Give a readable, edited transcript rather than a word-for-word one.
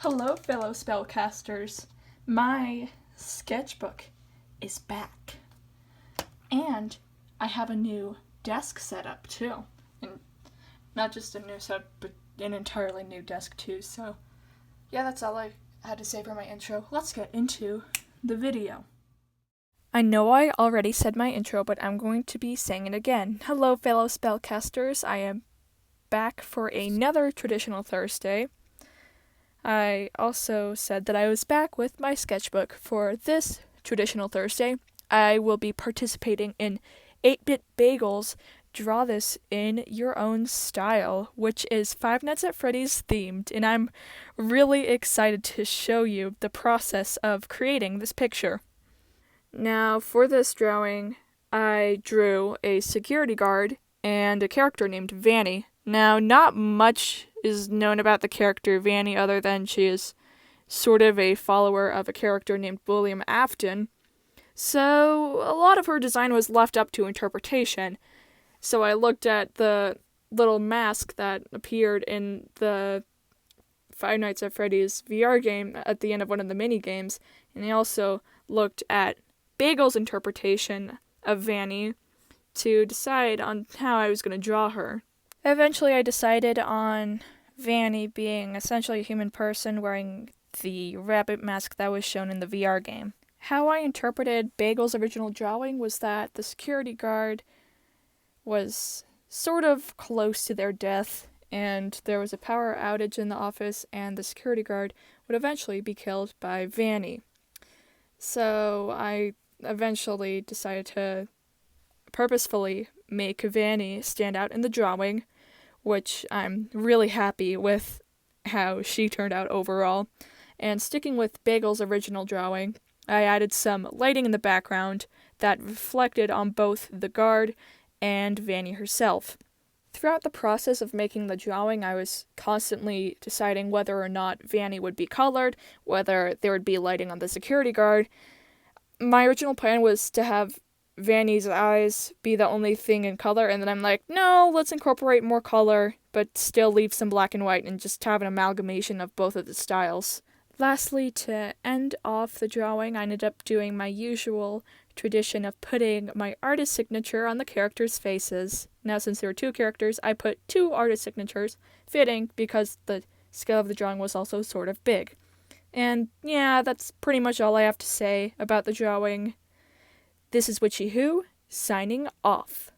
Hello, fellow spellcasters. My sketchbook is back. And I have a new desk setup too. And not just a new setup, but an entirely new desk too. So, yeah, that's all I had to say for my intro. Let's get into the video. I know I already said my intro, but I'm going to be saying it again. Hello, fellow spellcasters. I am back for another traditional Thursday. I also said that I was back with my sketchbook for this traditional Thursday. I will be participating in 8-Bit Bagels Draw This in Your Own Style, which is Five Nights at Freddy's themed, and I'm really excited to show you the process of creating this picture. Now, for this drawing, I drew a security guard and a character named Vanny. Now, not much is known about the character Vanny other than she is sort of a follower of a character named William Afton. So, a lot of her design was left up to interpretation. So I looked at the little mask that appeared in the Five Nights at Freddy's VR game at the end of one of the mini games, and I also looked at Bagel's interpretation of Vanny to decide on how I was going to draw her. Eventually, I decided on Vanny being essentially a human person wearing the rabbit mask that was shown in the VR game. How I interpreted Bagel's original drawing was that the security guard was sort of close to their death, and there was a power outage in the office, and the security guard would eventually be killed by Vanny. So I eventually decided to purposefully make Vanny stand out in the drawing, which I'm really happy with how she turned out overall. And sticking with Bagel's original drawing, I added some lighting in the background that reflected on both the guard and Vanny herself. Throughout the process of making the drawing, I was constantly deciding whether or not Vanny would be colored, whether there would be lighting on the security guard. My original plan was to have Vanny's eyes be the only thing in color, and then I'm like, no, let's incorporate more color, but still leave some black and white and just have an amalgamation of both of the styles. Lastly, to end off the drawing, I ended up doing my usual tradition of putting my artist signature on the characters' faces. Now, since there were two characters, I put two artist signatures, fitting because the scale of the drawing was also sort of big. And yeah, that's pretty much all I have to say about the drawing. This is Witchy Who, signing off.